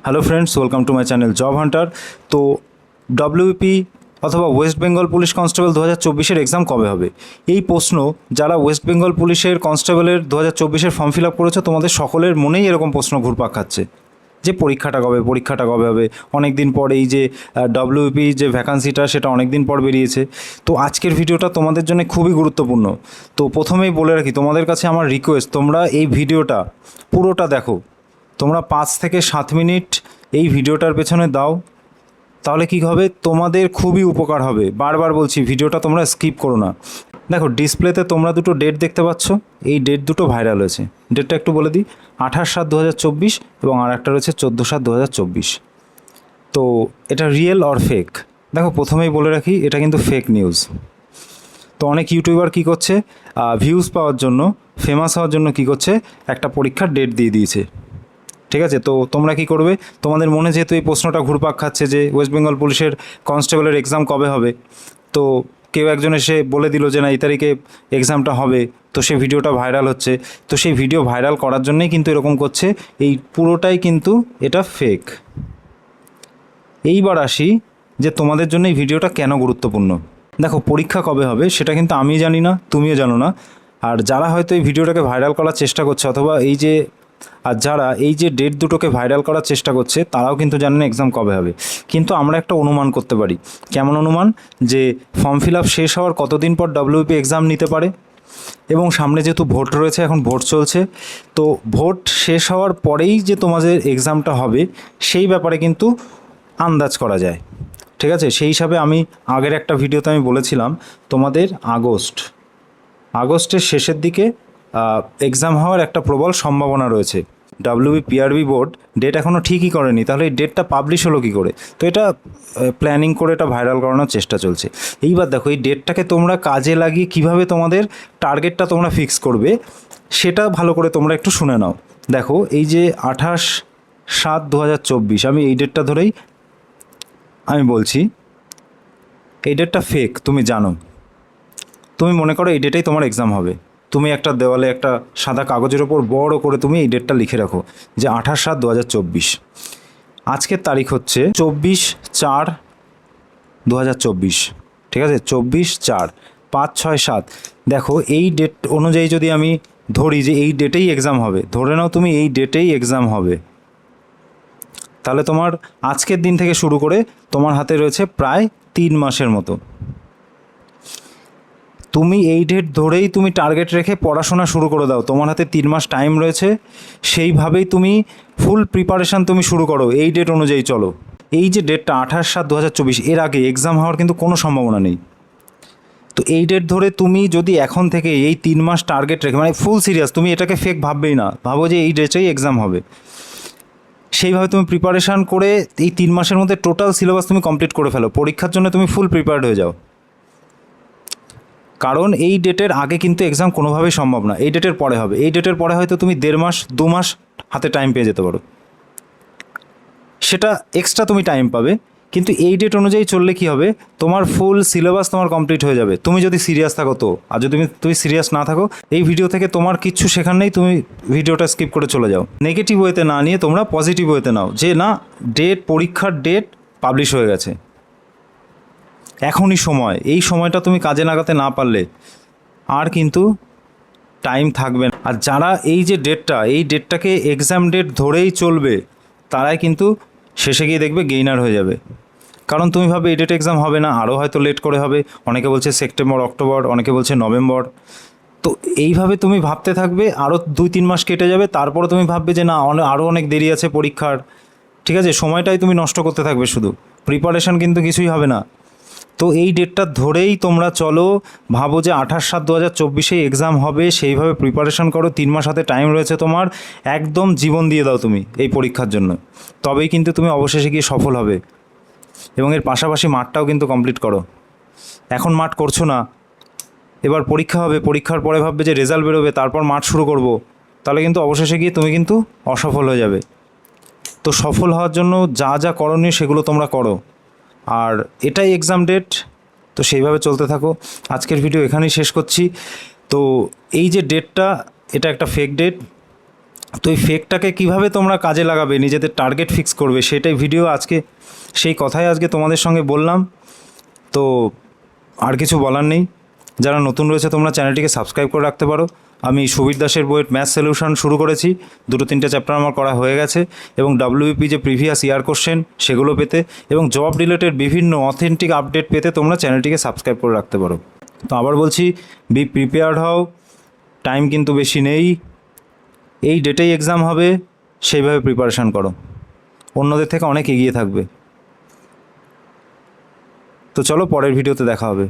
Hello friends, welcome to my channel job hunter. তো WP অথবা West Bengal police constable 2024-এর exam কবে হবে, এই প্রশ্ন যারা ওয়েস্ট বেঙ্গল পুলিশের কনস্টেবলের 2024-এর ফর্ম ফিল আপ করেছো তোমাদের সকলের মনেই এরকম প্রশ্ন ঘুরপাক খাচ্ছে যে পরীক্ষাটা কবে হবে। অনেক দিন পর এই যে ডব্লিউপি যে ভ্যাকান্সিটা সেটা অনেক দিন পর বেরিয়েছে। তো আজকের ভিডিওটা তোমাদের জন্য খুবই গুরুত্বপূর্ণ। তো প্রথমেই বলে রাখি, তোমাদের কাছে আমার রিকোয়েস্ট, তোমরা এই ভিডিওটা পুরোটা দেখো। তোমরা 5 থেকে 7 মিনিট এই ভিডিওটার পেছনে দাও, তাহলে কী হবে, তোমাদের খুবই উপকার হবে। বারবার বলছি, ভিডিওটা তোমরা স্কিপ করো না। দেখো, ডিসপ্লেতে তোমরা দুটো ডেট দেখতে পাচ্ছ, এই ডেট দুটো ভাইরাল হয়েছে। ডেটটা একটু বলে দিই, 28/7/2024 এবং আর একটা রয়েছে 14/7/2024। তো এটা রিয়েল অর ফেক? দেখো, প্রথমেই বলে রাখি, এটা কিন্তু ফেক নিউজ। তো অনেক ইউটিউবার কী করছে, ভিউজ পাওয়ার জন্য, ফেমাস হওয়ার জন্য কী করছে, একটা পরীক্ষার ডেট দিয়ে দিয়েছে। ঠিক আছে, তো তোমরা কি করবে, তোমাদের মনে যেহেতু এই প্রশ্নটা ঘুরপাক খাচ্ছে যে ওয়েস্ট বেঙ্গল পুলিশের কনস্টেবলের এক্সাম কবে হবে, তো কেউ একজন এসে বলে দিল যে না এই তারিখে এক্সামটা হবে, তো সেই ভিডিওটা ভাইরাল হচ্ছে। তো সেই ভিডিও ভাইরাল করার জন্যই কিন্তু এরকম করছে, এই পুরোটাই কিন্তু এটা ফেক। এইবার আসি যে তোমাদের জন্য এই ভিডিওটা কেন গুরুত্বপূর্ণ। দেখো, পরীক্ষা কবে হবে সেটা কিন্তু আমি জানি না, তুমিও জানো না। আর যারা হয়তো এই ভিডিওটাকে ভাইরাল করার চেষ্টা করছে, অথবা যারা এই যে ডেট দুটোকে ভাইরাল করার চেষ্টা করছে, তারাও কিন্তু জানে না এক্সাম কবে হবে। কিন্তু আমরা একটা অনুমান করতে পারি। কেমন অনুমান? যে ফর্ম ফিল আপ শেষ হওয়ার কতদিন পর ডব্লিউপি এক্সাম নিতে পারে, এবং সামনে যেহেতু ভোট রয়েছে, এখন ভোট চলছে, তো ভোট শেষ হওয়ার পরেই যে তোমাদের এক্সামটা হবে সেই ব্যাপারে কিন্তু আন্দাজ করা যায়। ঠিক আছে, সেই হিসাবে আমি আগের একটা ভিডিওতে আমি বলেছিলাম তোমাদের আগস্টের শেষের দিকে এক্সাম হওয়ার একটা প্রবল সম্ভাবনা রয়েছে। পিআরবি বোর্ড ডেট এখনও ঠিকই করেনি, তাহলে এই ডেটটা পাবলিশ হলো কী করে? তো এটা প্ল্যানিং করে এটা ভাইরাল করানোর চেষ্টা চলছে। এইবার দেখো, এই ডেটটাকে তোমরা কাজে লাগিয়ে কিভাবে তোমাদের টার্গেটটা তোমরা ফিক্স করবে সেটা ভালো করে তোমরা একটু শুনে নাও। দেখো, এই যে 28/7/2024, আমি এই ডেটটা ধরেই আমি বলছি, এই ডেটটা ফেক, তুমি জানো। তুমি মনে করো এই ডেটেই তোমার এক্সাম হবে, তুমি একটা দেওয়ালে একটা সাদা কাগজের ওপর বড় করে তুমি এই ডেটটা লিখে রাখো যে 28/7/2024। আজকের তারিখ হচ্ছে 24/4/2024। ঠিক আছে, 24/4, 5/6/7। দেখো, এই ডেট অনুযায়ী যদি আমি ধরি যে এই ডেটেই এক্সাম হবে, ধরে নাও তুমি এই ডেটেই এক্সাম হবে, তাহলে তোমার আজকের দিন থেকে শুরু করে তোমার হাতে রয়েছে প্রায় 3 মাসের মতো। তুমি এই ডেট ধরেই তুমি টার্গেট রেখে পড়াশোনা শুরু করে দাও, তোমার হাতে 3 মাস টাইম রয়েছে, সেইভাবেই তুমি ফুল প্রিপারেশান তুমি শুরু করো, এই ডেট অনুযায়ী চলো। এই যে ডেটটা 28/7/2024, এর আগে এক্সাম হওয়ার কিন্তু কোনো সম্ভাবনা নেই। তো এই ডেট ধরে তুমি যদি এখন থেকে এই 3 মাস টার্গেট রেখে, মানে ফুল সিরিয়াস, তুমি এটাকে ফেক ভাববেই না, ভাবো যে এই ডেটেই এক্সাম হবে, সেইভাবে তুমি প্রিপারেশান করে এই 3 মাসের মধ্যে টোটাল সিলেবাস তুমি কমপ্লিট করে ফেলো, পরীক্ষার জন্য তুমি ফুল প্রিপেয়ার্ড হয়ে যাও। কারণ এই ডেটের আগে কিন্তু এক্সাম কোনোভাবেই সম্ভব না, এই ডেটের পরে হবে। এই ডেটের পরে হয়তো তুমি 1.5 মাস 2 মাস হাতে টাইম পেয়ে যেতে পারো, সেটা এক্সট্রা তুমি টাইম পাবে। কিন্তু এই ডেট অনুযায়ী চললে কি হবে, তোমার ফুল সিলেবাস তোমার কমপ্লিট হয়ে যাবে, তুমি যদি সিরিয়াস থাকো তো। আর যদি তুমি সিরিয়াস না থাকো, এই ভিডিও থেকে তোমার কিচ্ছু শেখার নেই, তুমি ভিডিওটা স্কিপ করে চলে যাও। নেগেটিভ ওয়েতে না নিয়ে তোমরা পজিটিভ ওয়েতে নাও, যে না, পরীক্ষার ডেট পাবলিশ হয়ে গেছে, এখনই সময়। এই সময়টা তুমি কাজে লাগাতে না পারলে আর কিন্তু টাইম থাকবে না। আর যারা এই যে ডেটটা, এই ডেটটাকে এক্সাম ডেট ধরেই চলবে, তারাই কিন্তু শেষে গিয়ে দেখবে গেইনার হয়ে যাবে। কারণ তুমি ভাবে এই ডেট এক্সাম হবে না, আরও হয়তো লেট করে হবে, অনেকে বলছে সেপ্টেম্বর অক্টোবর, অনেকে বলছে নভেম্বর। তো এইভাবে তুমি ভাবতে থাকবে, আরও 2-3 মাস কেটে যাবে, তারপরে তুমি ভাববে যে না, আরও অনেক দেরি আছে পরীক্ষার। ঠিক আছে, সময়টাই তুমি নষ্ট করতে থাকবে, শুধু প্রিপারেশান কিন্তু কিছুই হবে না। তো এই ডেটটা ধরেই তোমরা চলো, ভাবো যে 28/7/2024 এক্সাম হবে, সেইভাবে প্রিপারেশান করো, 3 মাস হাতে টাইম রয়েছে তোমার, একদম জীবন দিয়ে দাও তুমি এই পরীক্ষার জন্য, তবেই কিন্তু তুমি অবশেষে গিয়ে সফল হবে। এবং এর পাশাপাশি মাঠটাও কিন্তু কমপ্লিট করো। এখন মাঠ করছো না, এবার পরীক্ষা হবে, পরীক্ষার পরে ভাববে যে রেজাল্ট বেরোবে, তারপর মাঠ শুরু করব, তাহলে কিন্তু অবশেষে গিয়ে তুমি কিন্তু অসফল হয়ে যাবে। তো সফল হওয়ার জন্য যা যা করণীয় সেগুলো তোমরা করো, আর এটাই এক্সাম ডেট, তো সেইভাবে চলতে থাকো। আজকের ভিডিও এখানেই শেষ করছি। তো এই যে ডেটটা, এটা একটা ফেক ডেট, তো এই ফেকটাকে কীভাবে তোমরা কাজে লাগাবে, নিজেদের টার্গেট ফিক্স করবে, সেটাই ভিডিও আজকে, সেই কথাই আজকে তোমাদের সঙ্গে বললাম। তো আর কিছু বলার নেই। যারা নতুন রয়েছে তোমরা চ্যানেলটিকে সাবস্ক্রাইব করে রাখতে পারো। আমি সুবীর দাসের বইয়ের ম্যাথ সলিউশন শুরু করেছি, 2-3টে চ্যাপ্টার আমার করা হয়ে গেছে, এবং WBP যে প্রিভিয়াস ইয়ার কোশ্চেন সেগুলো পেতে এবং জব রিলেটেড বিভিন্ন অথেন্টিক আপডেট পেতে তোমরা চ্যানেলটিকে সাবস্ক্রাইব করে রাখতে পারো। তো আবার বলছি, বি প্রিপেয়ার্ড হও, টাইম কিন্তু বেশি নেই, এই ডেটেই এক্সাম হবে, সেইভাবে প্রিপারেশান করো, অন্যদের থেকে অনেক এগিয়ে থাকবে। তো চলো, পরের ভিডিওতে দেখা হবে।